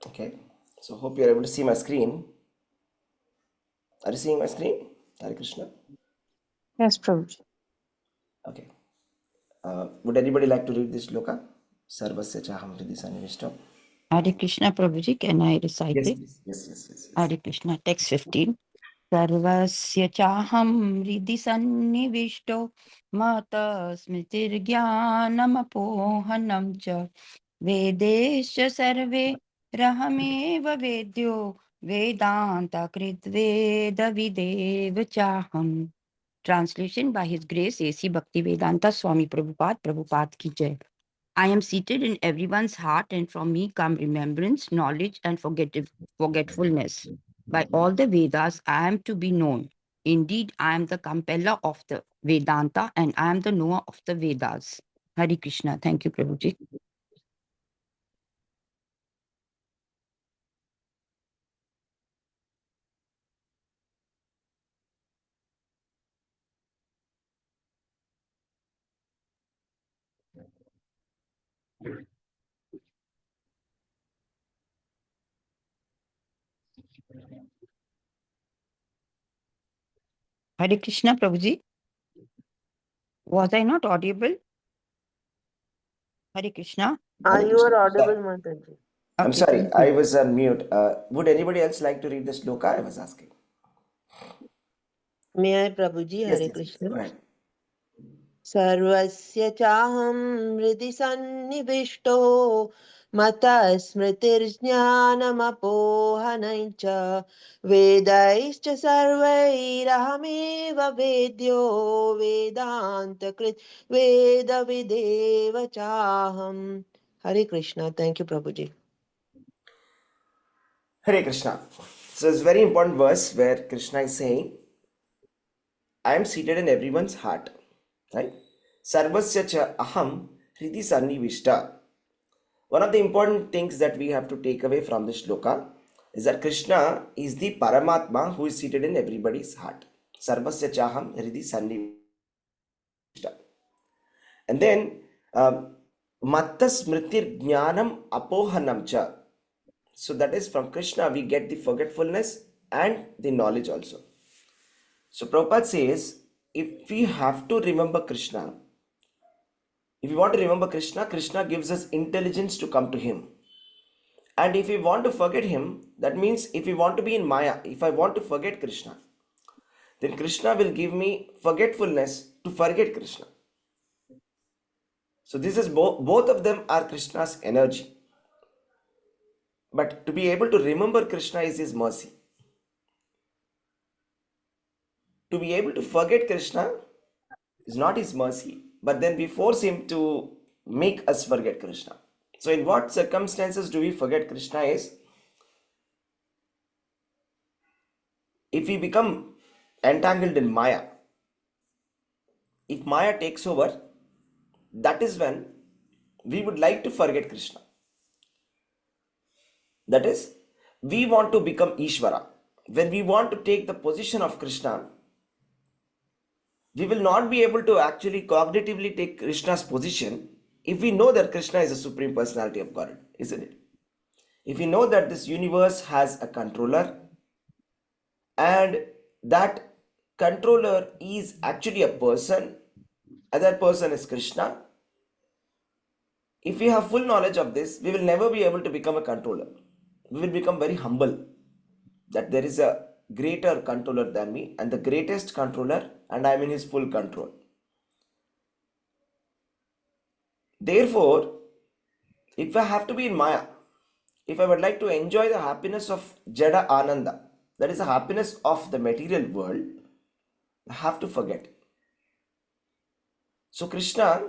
Okay, so hope you are able to see my screen. Are you seeing my screen? Hare Krishna. Yes, Prabhuji. Okay. Would anybody like to read this shloka? Sarvasya chaham hridhi sanivishtam. Hare Krishna, Prabhuji, can I recite Yes, it? please. Yes. Hare Krishna, text 15. Sarvasya chaham hridhi sannivishto mata smritirjnanamapohanam cha vedescha sarve rahameva vedyo vedanta kritveda videv chaham. Translation by His Grace A.C. Bhaktivedanta Swami Prabhupada, Prabhupada ki jai. I am seated in everyone's heart, and from me come remembrance, knowledge, and forgetfulness. By all the Vedas, I am to be known. Indeed, I am the compeller of the Vedanta, and I am the knower of the Vedas. Hare Krishna. Thank you, Prabhuji. Hare Krishna, Prabhuji. Was I not audible? Hare Krishna. Hare You are Krishna. audible, Mataji. I'm Okay, sorry, thank you. I was on mute. Would anybody else like to read the shloka? I was asking. May I, Prabhuji? Yes, Hare yes, Krishna. go ahead. सर्वस्य चाहं हृदि सन्निविष्टो मतः स्मृतिर्ज्ञानमपोहनं च वेदैश्च सर्वैरहमेव वेद्यो वेदान्तकृत् वेदविदेव चाहम्. Hare Krishna. Thank you, Prabhuji. Hare Krishna. So it's a very important verse where Krishna is saying, I am seated in everyone's heart. Right? Sarvasya cha aham hridi sannivishta. One of the important things that we have to take away from this shloka is that Krishna is the Paramatma who is seated in everybody's heart. Sarvasya chaham hridi sannivishta. And then matta smritir jnanam apohanam cha. So that is from Krishna we get the forgetfulness and the knowledge also. So Prabhupada says, if we have to remember Krishna, if we want to remember Krishna, Krishna gives us intelligence to come to Him. And if we want to forget Him, that means if we want to be in Maya, if I want to forget Krishna, then Krishna will give me forgetfulness to forget Krishna. So this is both of them are Krishna's energy. But to be able to remember Krishna is His mercy. To be able to forget Krishna is not His mercy, but then we force Him to make us forget Krishna. So in what circumstances do we forget Krishna is if we become entangled in Maya. If Maya takes over, that is when we would like to forget Krishna. That is, we want to become Ishvara. When we want to take the position of Krishna, we will not be able to actually cognitively take Krishna's position if we know that Krishna is the Supreme Personality of Godhead, isn't it? If we know that this universe has a controller and that controller is actually a person and that person is Krishna, if we have full knowledge of this, we will never be able to become a controller. We will become very humble that there is a greater controller than me and the greatest controller, and I am in his full control. Therefore, if I have to be in Maya, if I would like to enjoy the happiness of Jada Ananda, that is the happiness of the material world, I have to forget. So Krishna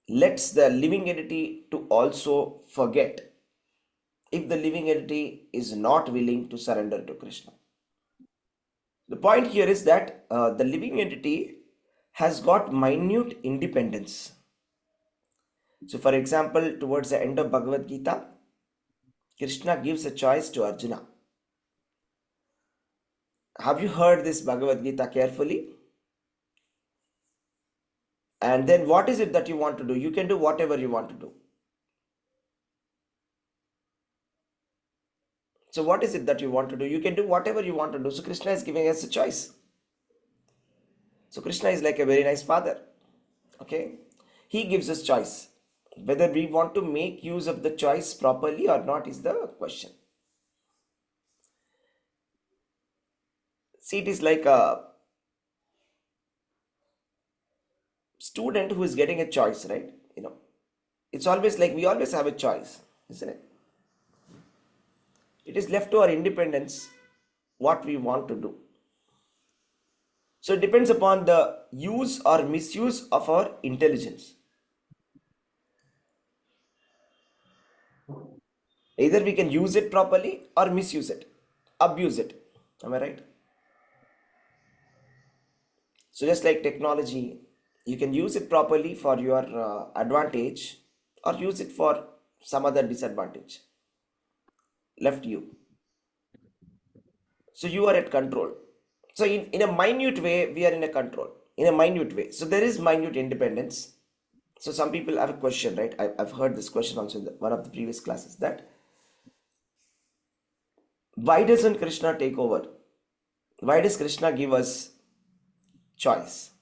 lets the living entity to also forget if the living entity is not willing to surrender to Krishna. The point here is that the living entity has got minute independence. So for example, towards the end of Bhagavad-gītā, Krishna gives a choice to Arjuna. Have you heard this Bhagavad-gītā carefully? And then what is it that you want to do? You can do whatever you want to do. So what is it that you want to do? You can do whatever you want to do. So Krishna is giving us a choice. So Krishna is like a very nice father. Okay. He gives us choice. Whether we want to make use of the choice properly or not is the question. See, it is like a student who is getting a choice, right? It's always like we always have a choice, isn't it? It is left to our independence what we want to do. So it depends upon the use or misuse of our intelligence. Either we can use it properly or misuse it, abuse it. Am I right? So just like technology, you can use it properly for your advantage or use it for some other disadvantage. Left you. So you are at control. So in a minute way, we are in a control. In a minute way. So there is minute independence. So some people have a question, right? I've heard this question also in one of the previous classes, that why doesn't Krishna take over? Why does Krishna give us choice?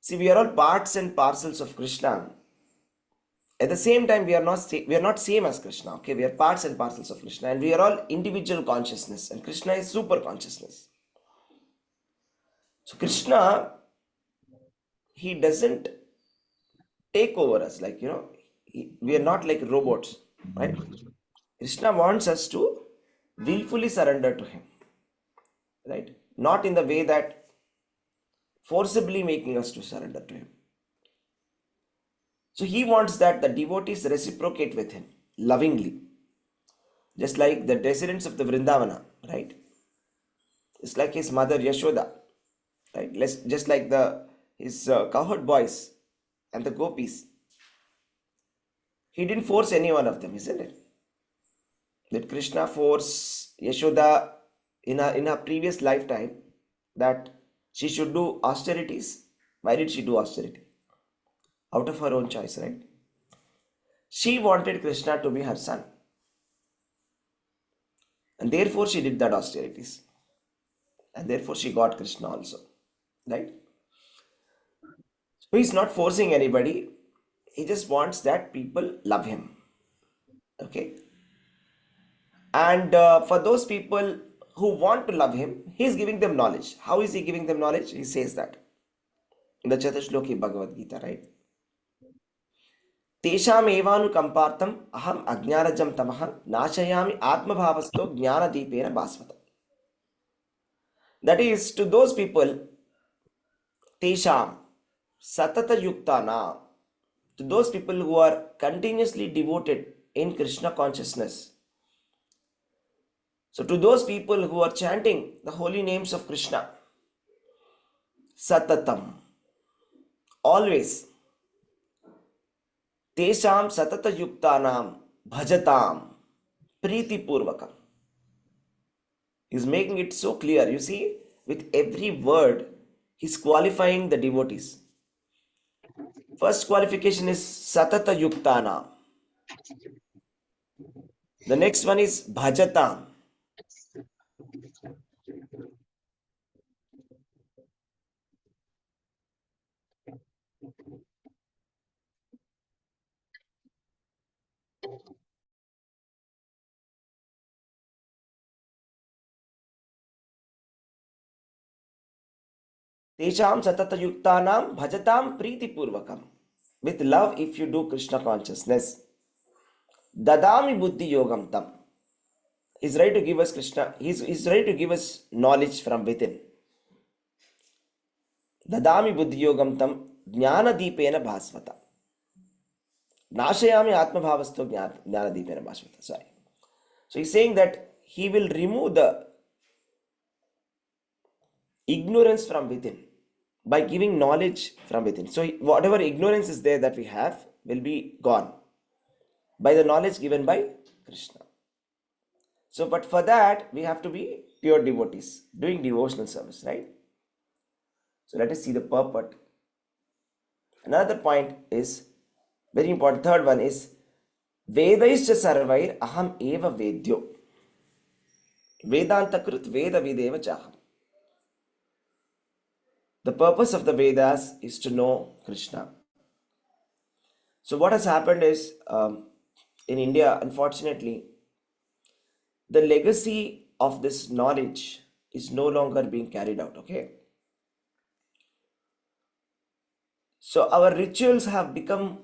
See, we are all parts and parcels of Krishna. At the same time, we are not same as Krishna. Okay, we are parts and parcels of Krishna, and we are all individual consciousness, and Krishna is super consciousness. So Krishna, he doesn't take over us, like we are not like robots, right? Krishna wants us to willfully surrender to him, right? Not in the way that forcibly making us to surrender to him. So he wants that the devotees reciprocate with him lovingly, just like the residents of the Vrindavana, right? It's like his mother Yashoda, right? Just like his cowherd boys and the gopis. He didn't force any one of them, isn't it? Did Krishna force Yashoda in her previous lifetime that she should do austerities? Why did she do austerity? Out of her own choice, right? She wanted Krishna to be her son. And therefore she did that austerities. And therefore she got Krishna also. Right? So he's not forcing anybody. He just wants that people love him. Okay? And for those people who want to love him, he's giving them knowledge. How is he giving them knowledge? He says that in the Chaturshloki Bhagavad-gītā, right? तेषाम एवानुकंपार्थम अहम अज्ञानजं तमः नाशयामि आत्मभावस्तो ज्ञानदीपेन भास्वत. That is, to those people, tesham satata yuktana, to those people who are continuously devoted in Krishna consciousness. So to those people who are chanting the holy names of Krishna, satatam, always, tesham satata yuktanam bhajatam priti purvakam. He's making it so clear. You see, with every word, he's qualifying the devotees. First qualification is satata yuktana. The next one is bhajatam. Tesham satata yuktanam bhajatam priti purvakam. With love, if you do Krishna consciousness. Dadami buddhi yogam tam. He's ready to give us Krishna. He's ready to give us knowledge from within. Dadami buddhi yogam tam jnana deepena bhasvata. Nashayami atma bhavasto jnana deepena bhasvata. Sorry. So he's saying that he will remove the ignorance from within by giving knowledge from within. So whatever ignorance is there that we have will be gone by the knowledge given by Krishna. So, but for that, we have to be pure devotees, doing devotional service, right? So let us see the purport. Another point is very important. Third one is Vedaischa sarvair aham eva vedyo. Vedanta krut veda videva chaham. The purpose of the Vedas is to know Krishna. So what has happened is, in India, unfortunately, the legacy of this knowledge is no longer being carried out. Okay, so our rituals have become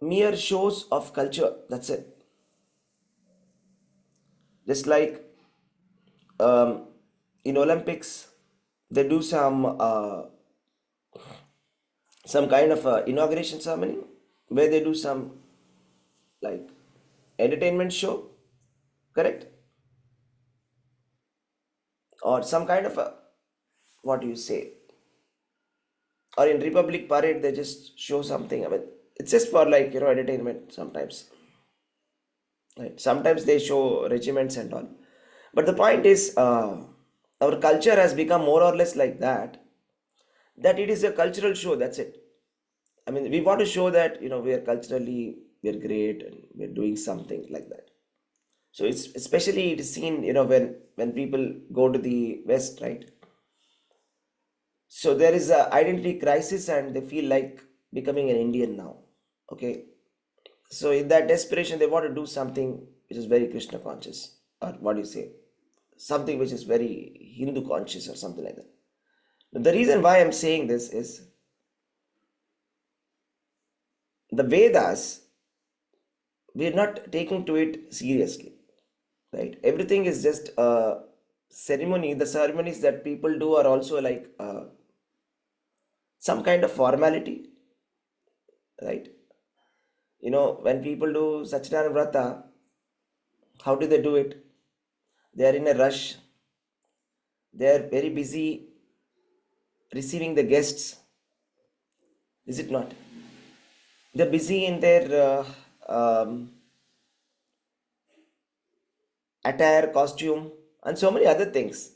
mere shows of culture. That's it. Just like in Olympics, they do some kind of inauguration ceremony where they do some like entertainment show, correct? Or some kind of a, what do you say? Or in Republic Parade, they just show something. I mean, it's just for like, entertainment sometimes. Right? Sometimes they show regiments and all. But the point is, our culture has become more or less like that, that it is a cultural show. That's it. I mean, we want to show that, we are culturally, we are great and we're doing something like that. So it's especially it is seen, when people go to the West, right? So there is a identity crisis and they feel like becoming an Indian now. Okay. So in that desperation, they want to do something which is very Krishna conscious, or what do you say? Something which is very Hindu conscious or something like that. The reason why I'm saying this is the Vedas, we're not taking to it seriously, right? Everything is just a ceremony. The ceremonies that people do are also like some kind of formality, right? When people do Satyanarayana Vrata, how do they do it? They are in a rush. They are very busy receiving the guests. Is it not? They're busy in their attire, costume, and so many other things.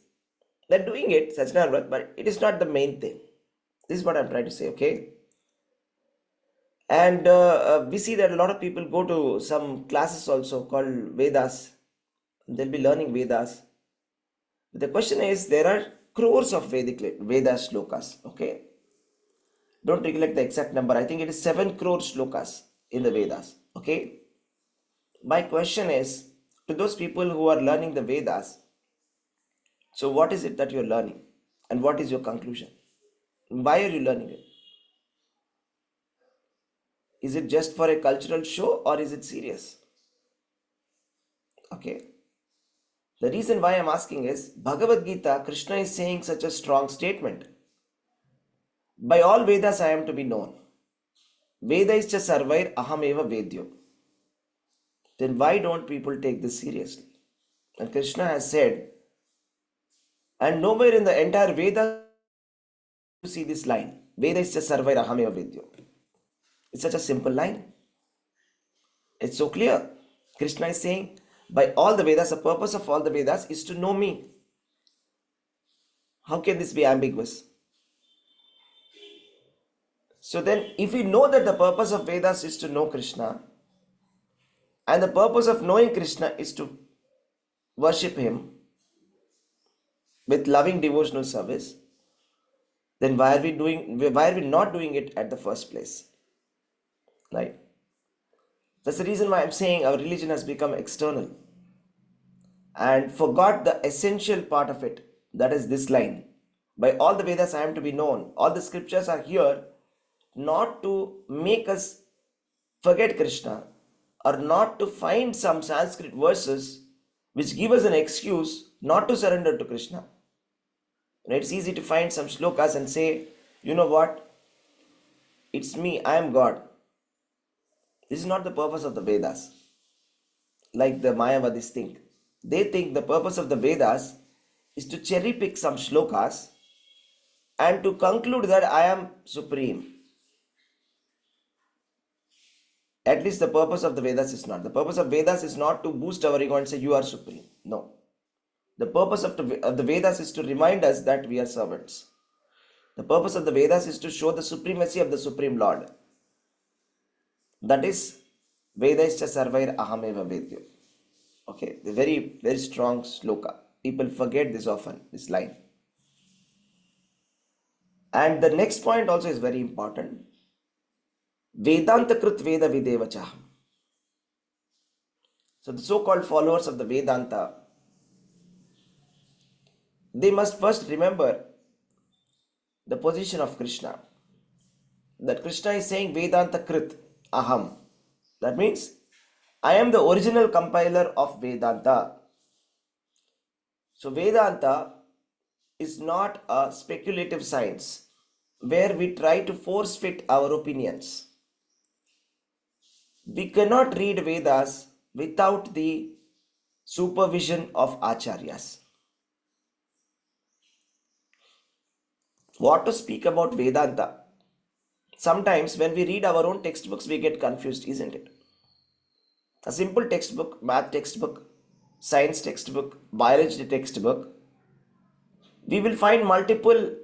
They're doing it, Satyanarayana Vrata, but it is not the main thing. This is what I'm trying to say, okay? And we see that a lot of people go to some classes also called Vedas. They'll be learning Vedas. The question is, there are crores of Veda shlokas, okay? Don't recollect the exact number. I think it is 7 crore shlokas in the Vedas, okay? My question is, to those people who are learning the Vedas, so what is it that you're learning? And what is your conclusion? Why are you learning it? Is it just for a cultural show or is it serious? Okay. The reason why I'm asking is, Bhagavad-gītā, Krishna is saying such a strong statement. By all Vedas I am to be known. Vedaischa sarvair aham eva vedyo. Then why don't people take this seriously? And Krishna has said, and nowhere in the entire Veda you see this line, Vedaischa sarvair aham eva vedyo. It's such a simple line. It's so clear. Krishna is saying, by all the Vedas, the purpose of all the Vedas is to know me. How can this be ambiguous? So then, if we know that the purpose of Vedas is to know Krishna, and the purpose of knowing Krishna is to worship Him with loving devotional service, then why are we not doing it at the first place? Right? That's the reason why I'm saying our religion has become external and forgot the essential part of it. That is this line. By all the Vedas I am to be known. All the scriptures are here not to make us forget Krishna or not to find some Sanskrit verses which give us an excuse not to surrender to Krishna. It's easy to find some shlokas and say, you know what? It's me, I am God. This is not the purpose of the Vedas. Like the Mayavadis think. They think the purpose of the Vedas is to cherry pick some shlokas and to conclude that I am supreme. At least the purpose of the Vedas is not. The purpose of Vedas is not to boost our ego and say you are supreme. No. The purpose of the Vedas is to remind us that we are servants. The purpose of the Vedas is to show the supremacy of the Supreme Lord. That is Vedaischa sarvair ahameva vedyo. Okay, the very, very strong sloka. People forget this often, this line. And the next point also is very important. Vedanta krut veda videvachaham. So the so-called followers of the Vedanta, they must first remember the position of Krishna. That Krishna is saying Vedanta Krit Aham. That means I am the original compiler of Vedanta. So Vedanta is not a speculative science where we try to force fit our opinions. We cannot read Vedas without the supervision of Acharyas. What to speak about Vedanta? Sometimes when we read our own textbooks, we get confused, isn't it? A simple textbook, math textbook, science textbook, biology textbook, we will find multiple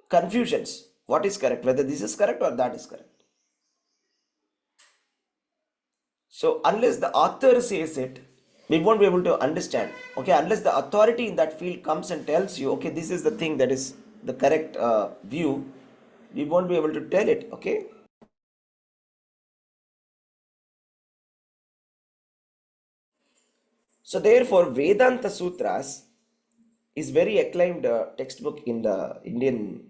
confusions. What is correct? Whether this is correct or that is correct. So unless the author says it, we won't be able to understand. Okay, unless the authority in that field comes and tells you, okay, this is the thing that is the correct view, we won't be able to tell it. Okay. So therefore, Vedanta Sutras is very acclaimed textbook in the Indian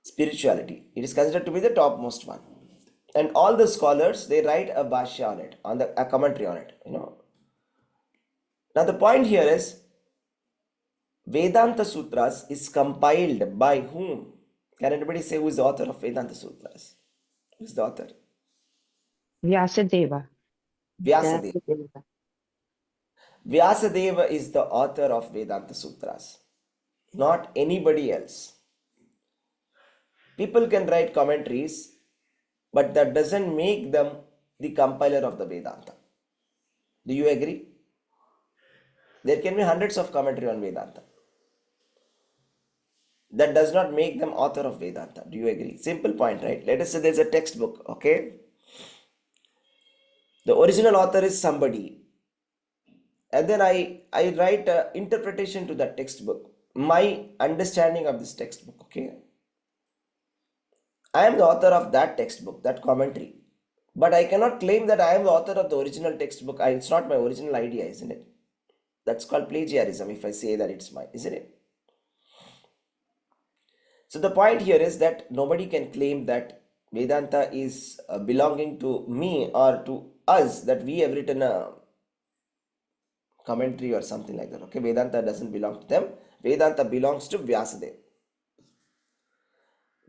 spirituality. It is considered to be the topmost one. And all the scholars, they write a bhashya on it, a commentary on it. Now the point here is, Vedanta Sutras is compiled by whom? Can anybody say who is the author of Vedanta Sutras? Who is the author? Vyasadeva. Vyasadeva. Vyasadeva is the author of Vedanta Sutras, not anybody else. People can write commentaries, but that doesn't make them the compiler of the Vedanta. Do you agree? There can be hundreds of commentary on Vedanta. That does not make them author of Vedanta. Do you agree? Simple point, right? Let us say there's a textbook, okay? The original author is somebody. And then I write an interpretation to that textbook. My understanding of this textbook, okay? I am the author of that textbook, that commentary. But I cannot claim that I am the author of the original textbook. It's not my original idea, isn't it? That's called plagiarism if I say that it's mine, isn't it? So the point here is that nobody can claim that Vedanta is belonging to me or to us, that we have written a commentary or something like that. Okay, Vedanta doesn't belong to them. Vedanta belongs to Vyasadeva.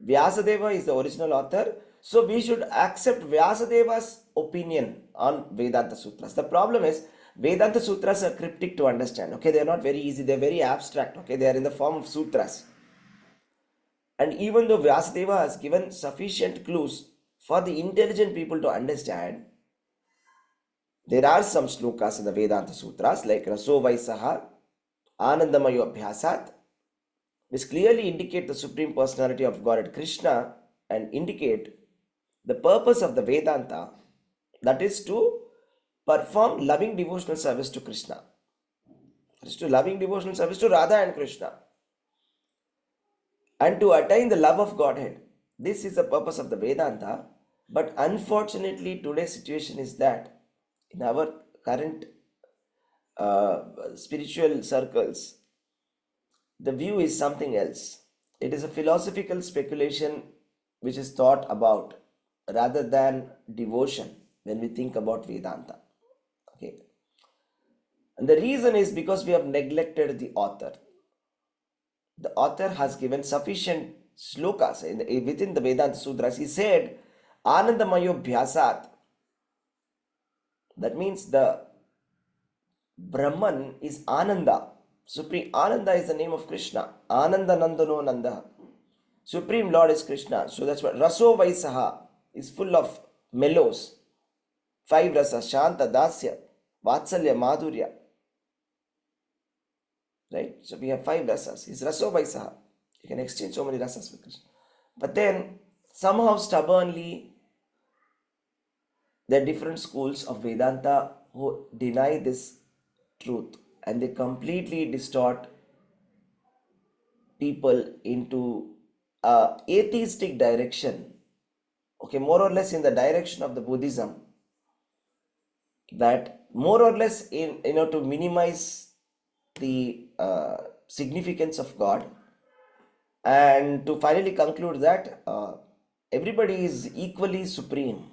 Vyasadeva is the original author. So we should accept Vyasadeva's opinion on Vedanta Sutras. The problem is Vedanta Sutras are cryptic to understand. Okay, they are not very easy. They are very abstract. Okay, they are in the form of sutras. And even though Vyasadeva has given sufficient clues for the intelligent people to understand, there are some slokas in the Vedanta Sutras like Raso Vaisaha, Anandamayo Abhyasat, which clearly indicate the Supreme Personality of Godhead Krishna and indicate the purpose of the Vedanta, that is to perform loving devotional service to Krishna. That is to loving devotional service to Radha and Krishna. And to attain the love of Godhead. This is the purpose of the Vedanta. But unfortunately, today's situation is that in our current spiritual circles, the view is something else. It is a philosophical speculation which is thought about rather than devotion when we think about Vedanta. Okay. And the reason is because we have neglected the author. The author has given sufficient slokas within the Vedanta Sutras. He said, Anandamayo Bhyasat. That means the Brahman is Ananda. Supreme Ananda is the name of Krishna. Ananda Nandano Nanda. Supreme Lord is Krishna. So that's what Raso Vaisaha is full of mellows. 5 rasas, Shanta, Dasya, Vatsalya, Madhurya. Right? So we have 5 rasas. It's Raso Vaisaha. You can exchange so many rasas with Krishna. But then somehow stubbornly there are different schools of Vedanta who deny this truth and they completely distort people into a atheistic direction. Okay, more or less in the direction of the Buddhism, that more or less in to minimize the significance of God and to finally conclude that everybody is equally supreme,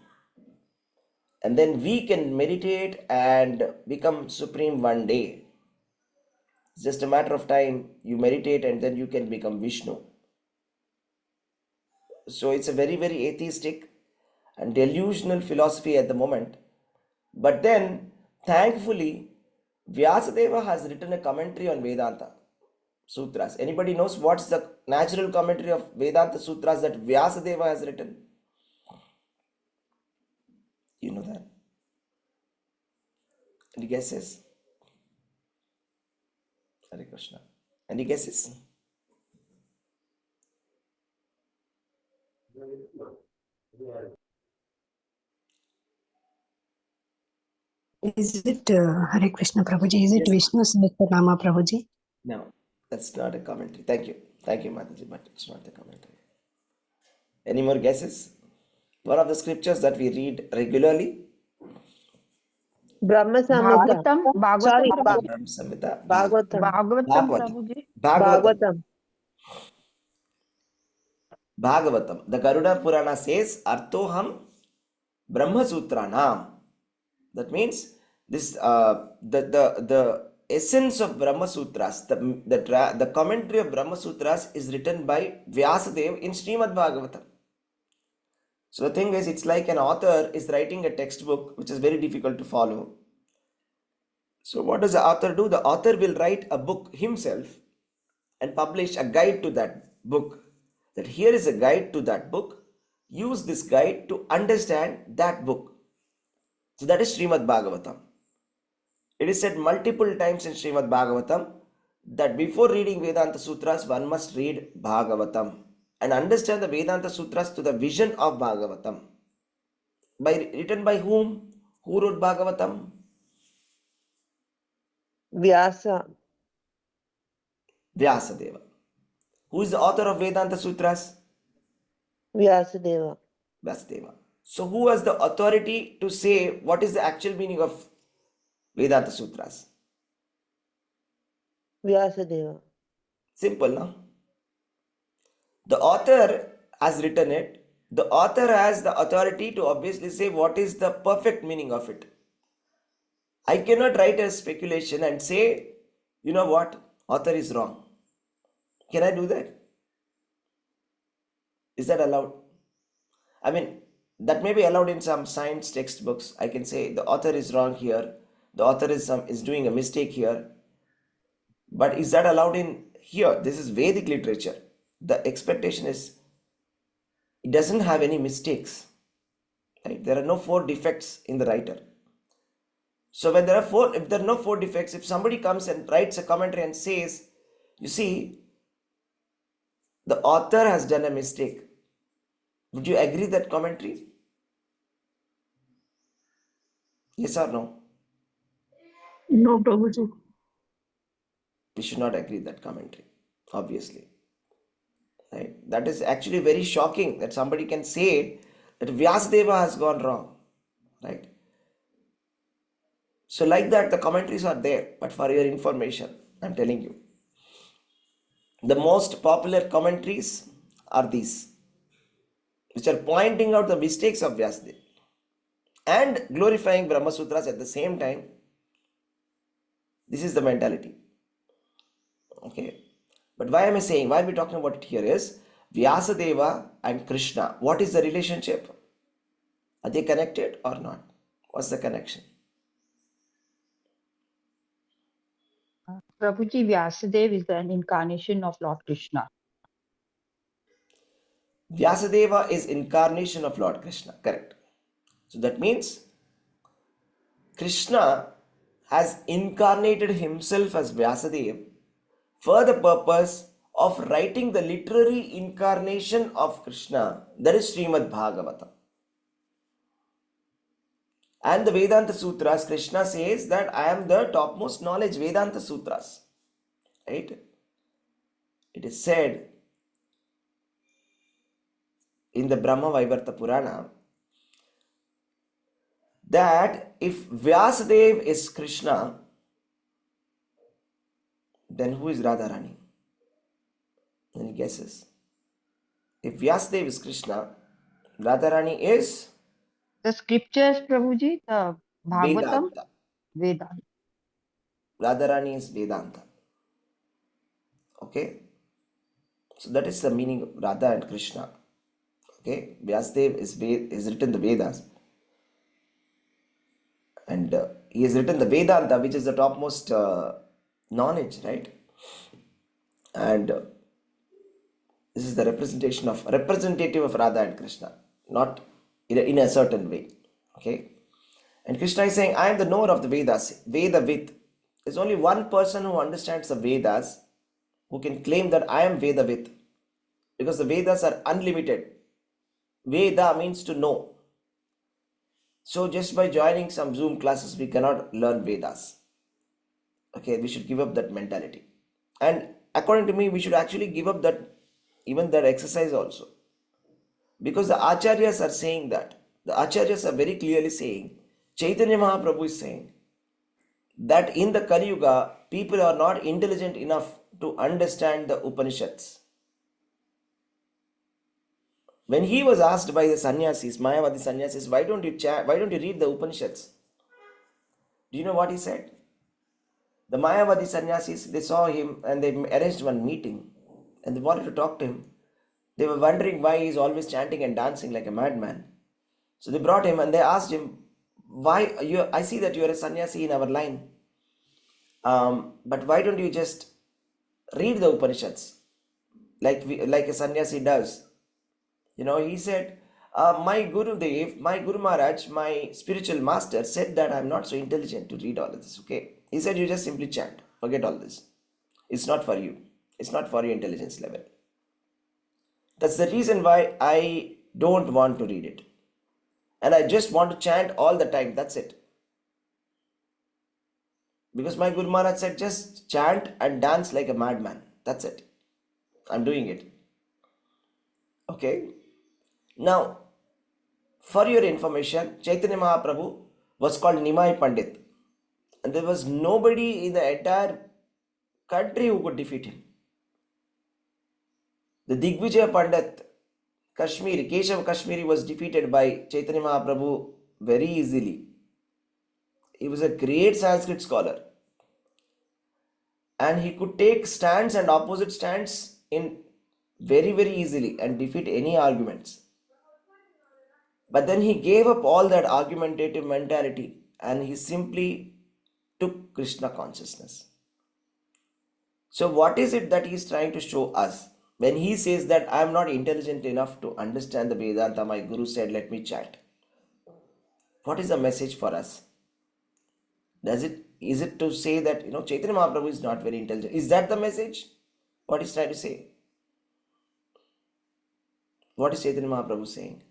and then we can meditate and become supreme one day. It's just a matter of time. You meditate and then you can become Vishnu. So it's a very, very atheistic and delusional philosophy at the moment. But then, thankfully, Vyasadeva has written a commentary on Vedanta Sutras. Anybody knows what's the natural commentary of Vedanta Sutras that Vyasadeva has written? You know that? Any guesses? Hare Krishna. Any guesses? Is it Hare Krishna Prabhuji? Is it Yes. Vishnu Sahasranama Prabhuji? No, that's not a commentary. Thank you. Thank you, Mataji, but it's not the commentary. Any more guesses? One of the scriptures that we read regularly. Brahma Samhita. Bhagavatam, Sorry, Prabhuji. Brahma Samhita. Bhagavatam. Bhagavatam, Bhagavatam. Prabhuji. Bhagavatam. Bhagavatam. Bhagavatam. The Garuda Purana says, Artoham Brahma Sutranam. That means this the essence of Brahma Sutras, the commentary of Brahma Sutras is written by Vyasadeva in Srimad Bhagavatam. So the thing is, it's like an author is writing a textbook which is very difficult to follow. So what does the author do? The author will write a book himself and publish a guide to that book. That here is a guide to that book. Use this guide to understand that book. So that is Srimad Bhagavatam. It is said multiple times in Srimad Bhagavatam that before reading Vedanta Sutras, one must read Bhagavatam and understand the Vedanta Sutras to the vision of Bhagavatam. Written by whom? Who wrote Bhagavatam? Vyasa. Vyasadeva. Who is the author of Vedanta Sutras? Vyasadeva. Vyasadeva. So who has the authority to say what is the actual meaning of Vedanta Sutras? Vyasadeva. Simple, no? The author has written it. The author has the authority to obviously say what is the perfect meaning of it. I cannot write a speculation and say, you know what, author is wrong. Can I do that? Is that allowed? I mean, that may be allowed in some science textbooks. I can say the author is wrong here. The author is doing a mistake here. But is that allowed in here? This is Vedic literature. The expectation is it doesn't have any mistakes. Right? There are no 4 defects in the writer. So when if there are no 4 defects, if somebody comes and writes a commentary and says, you see, the author has done a mistake, would you agree that commentary? Yes or no? No, Prabhuji. We should not agree that commentary, obviously. Right? That is actually very shocking that somebody can say that Vyasadeva has gone wrong. Right? So like that, the commentaries are there, but for your information, I'm telling you. The most popular commentaries are these, which are pointing out the mistakes of Vyasadeva and glorifying Brahma Sutras at the same time. This is the mentality. Okay. But why am I saying, why are we talking about it here is Vyasadeva and Krishna. What is the relationship? Are they connected or not? What's the connection? Prabhuji, Vyasadeva is an incarnation of Lord Krishna. Vyasadeva is incarnation of Lord Krishna. Correct. So that means Krishna has incarnated himself as Vyasadeva for the purpose of writing the literary incarnation of Krishna. That is Srimad Bhagavatam. And the Vedanta Sutras, Krishna says that I am the topmost knowledge, Vedanta Sutras. Right? It is said in the Brahma Vaivarta Purana that if Vyasadeva is Krishna, then who is Radharani? Any guesses? If Vyasadeva is Krishna, Radharani is The scriptures, Prabhuji, the Bhagavatam, Vedanta. Vedanta. Radharani is Vedanta. Okay? So that is the meaning of Radha and Krishna. Okay? Vyasadeva is written the Vedas. And he has written the Vedanta, which is the topmost knowledge, right? And this is the representative of Radha and Krishna, not in a certain way. Okay? And Krishna is saying, I am the knower of the Vedas, Vedavid. There's only one person who understands the Vedas who can claim that I am Vedavid, because the Vedas are unlimited. Veda means to know. So just by joining some Zoom classes, we cannot learn Vedas. Okay, we should give up that mentality. And according to me, we should actually give up that, even that exercise also. Because the Acharyas are saying that. The Acharyas are very clearly saying, Chaitanya Mahaprabhu is saying, that in the Kali Yuga, people are not intelligent enough to understand the Upanishads. When he was asked by the sannyasis, Mayavadi sannyasis, why don't you read the Upanishads? Do you know what he said? The Mayavadi sannyasis, they saw him and they arranged one meeting and they wanted to talk to him. They were wondering why he is always chanting and dancing like a madman. So they brought him and they asked him, I see that you are a sannyasi in our line, but why don't you just read the Upanishads like a sannyasi does? He said, my Gurudev, my Guru Maharaj, my spiritual master said that I'm not so intelligent to read all of this, okay? He said, you just simply chant, forget all this. It's not for you. It's not for your intelligence level. That's the reason why I don't want to read it. And I just want to chant all the time, that's it. Because my Guru Maharaj said, just chant and dance like a madman. That's it. I'm doing it. Okay? Now, for your information, Chaitanya Mahaprabhu was called Nimai Pandit. And there was nobody in the entire country who could defeat him. The Digvijaya Pandit, Keshav Kashmiri was defeated by Chaitanya Mahaprabhu very easily. He was a great Sanskrit scholar. And he could take stands and opposite stands in very, very easily and defeat any arguments. But then he gave up all that argumentative mentality and he simply took Krishna consciousness. So what is it that he is trying to show us? When he says that I am not intelligent enough to understand the Vedanta, my Guru said, let me chant. What is the message for us? Is it to say that, Chaitanya Mahaprabhu is not very intelligent? Is that the message? What is trying to say? What is Chaitanya Mahaprabhu saying?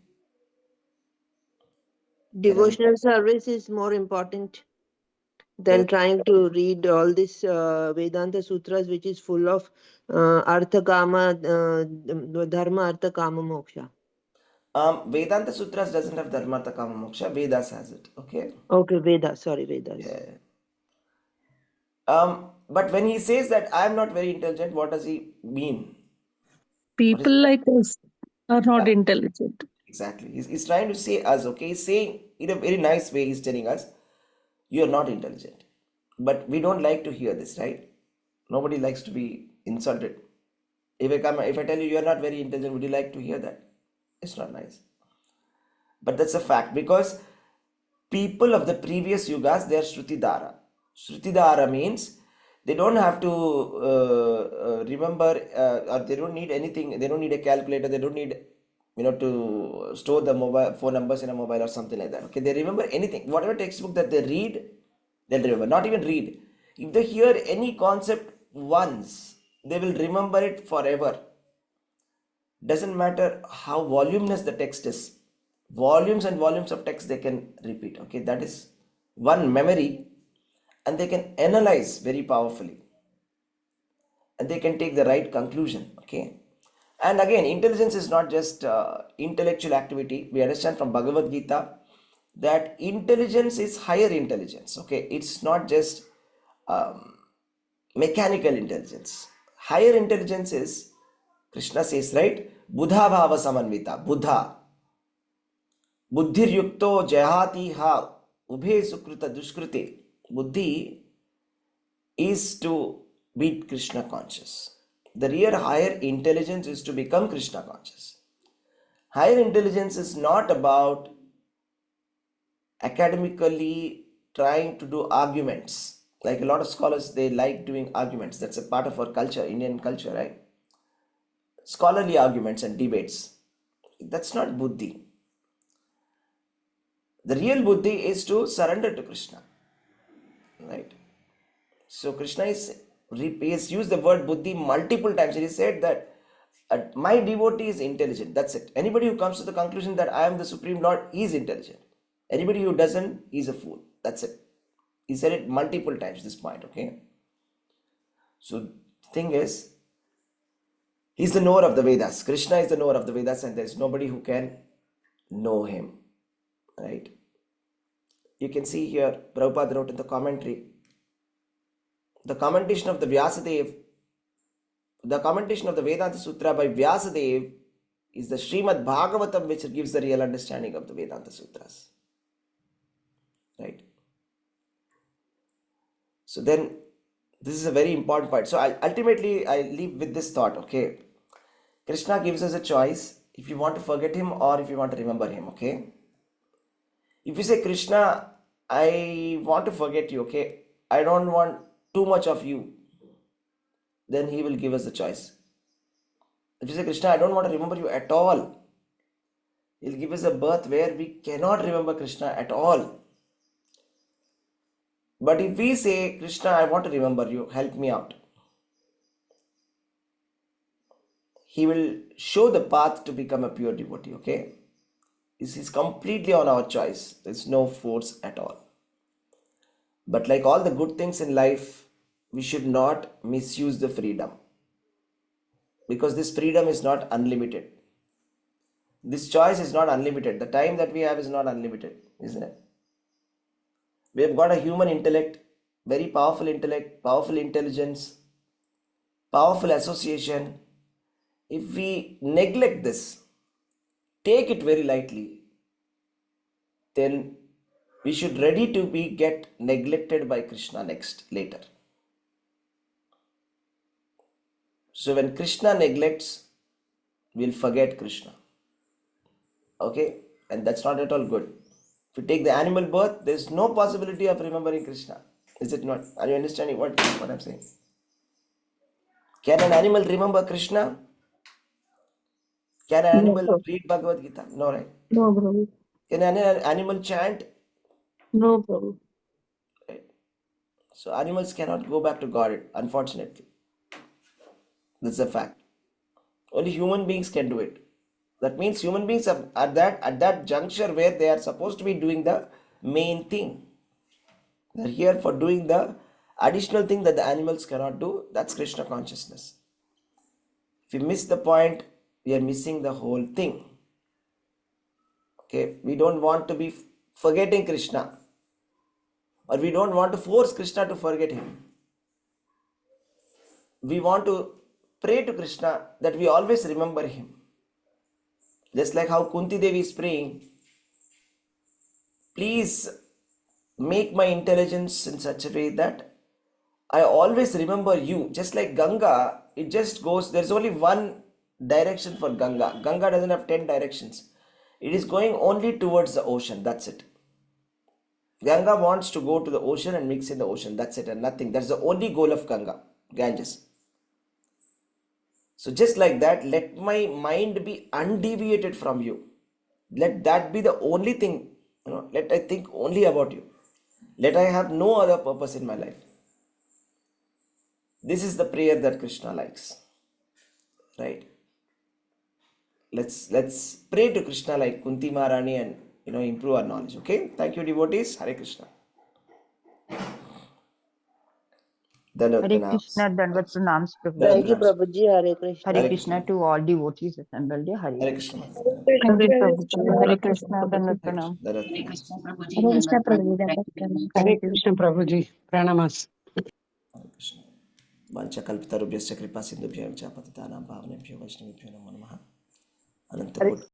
Devotional service is more important than trying to read all this Vedanta Sutras, which is full of Artha Kama, Dharma, Artha Kama, Moksha. Vedanta Sutras doesn't have Dharma, Artha, Kama, Moksha. Vedas has it. Okay. Okay, Vedas. Yeah. But when he says that I am not very intelligent, what does he mean? People like us are not Yeah. intelligent. Exactly. He's trying to say us, okay? He's saying in a very nice way, he's telling us, you are not intelligent. But we don't like to hear this, right? Nobody likes to be insulted. If I tell you are not very intelligent, would you like to hear that? It's not nice. But that's a fact, because people of the previous yugas, they are Shrutidara. Shrutidara means they don't have to remember, or they don't need anything. They don't need a calculator. They don't need, to store the mobile phone numbers in a mobile or something like that. Okay, they remember anything. Whatever textbook that they read, they'll remember. Not even read. If they hear any concept once, they will remember it forever. Doesn't matter how voluminous the text is. volumes and volumes of text they can repeat. Okay, that is one memory, and they can analyze very powerfully, and they can take the right conclusion. Okay, and again, intelligence is not just intellectual activity. We understand from Bhagavad Gita that intelligence is higher intelligence. Okay, it's not just mechanical intelligence. Higher intelligence is, Krishna says, right, buddha bhava samanvita, buddha buddhir yukto jahati ha ubhe sukrita dushkrite. Buddhi is to be Krishna conscious. The real higher intelligence is to become Krishna conscious. Higher intelligence is not about academically trying to do arguments. Like a lot of scholars, they like doing arguments. That's a part of our culture, Indian culture, right? Scholarly arguments and debates. That's not buddhi. The real buddhi is to surrender to Krishna, right? So Krishna he has used the word buddhi multiple times. He said that my devotee is intelligent. That's it. Anybody who comes to the conclusion that I am the Supreme Lord, he is intelligent. Anybody who doesn't, he's a fool. That's it. He said it multiple times, this point, okay? So the thing is, he's the knower of the Vedas. Krishna is the knower of the Vedas, and there's nobody who can know him, right? You can see here, Prabhupada wrote in the commentary, the commentation of the Vyasadeva, the commentation of the Vedanta Sutra by Vyasadeva is the Srimad Bhagavatam, which gives the real understanding of the Vedanta Sutras, right? So then, this is a very important point. So ultimately, I leave with this thought, okay? Krishna gives us a choice if you want to forget him or if you want to remember him, okay? If you say, Krishna, I want to forget you, okay? I don't want too much of you. Then he will give us the choice. If you say, Krishna, I don't want to remember you at all, he'll give us a birth where we cannot remember Krishna at all. But if we say, Krishna, I want to remember you, help me out, he will show the path to become a pure devotee, okay? This is completely on our choice. There's no force at all. But like all the good things in life, we should not misuse the freedom, because this freedom is not unlimited. This choice is not unlimited. The time that we have is not unlimited, isn't it? We have got a human intellect, very powerful intellect, powerful intelligence, powerful association. If we neglect this, take it very lightly, then we should ready to be get neglected by Krishna later. So when Krishna neglects, we'll forget Krishna. Okay? And that's not at all good. If you take the animal birth, there's no possibility of remembering Krishna. Is it not? Are you understanding what I'm saying? Can an animal remember Krishna? Can an No, animal Prabhu. read Bhagavad Gita? No, right? No, Prabhu. Can an animal chant? No, Prabhu. Right. So animals cannot go back to God, unfortunately. That's a fact. Only human beings can do it. That means human beings are at that juncture where they are supposed to be doing the main thing. They're here for doing the additional thing that the animals cannot do. That's Krishna consciousness. If we miss the point, we are missing the whole thing. Okay, we don't want to be forgetting Krishna, or we don't want to force Krishna to forget him. We want to pray to Krishna that we always remember him. Just like how Kunti Devi is praying, please make my intelligence in such a way that I always remember you. Just like Ganga, it just goes, there's only one direction for Ganga. Ganga doesn't have 10 directions. It is going only towards the ocean. That's it. Ganga wants to go to the ocean and mix in the ocean. That's it and nothing. That's the only goal of Ganges. So just like that, let my mind be undeviated from you. Let that be the only thing. Let I think only about you. Let I have no other purpose in my life. This is the prayer that Krishna likes. Right? let's pray to Krishna like Kunti Maharani and improve our knowledge. Okay, thank you, devotees. Hare Krishna. Hare Krishna, Dandavat Pranams, Prabhuji. Thank you, Prabhuji. Hare Krishna. Hare Krishna to all devotees assembled here. Hare Krishna. Hare Prabhuji. Hare Krishna. Dandavat Pranam. Hare Krishna Prabhuji, Hare Krishna, Dandavat Prabhuji. Pranam. Dandavat Pranam. Hare Thank you. Krishna Prabhuji, Pranamas. Krishna. Vanchakalpitarubhyascha kripa sindhubhyo cha patithanam pavanebhyo vaishnavibhyo namo namaha. Ananta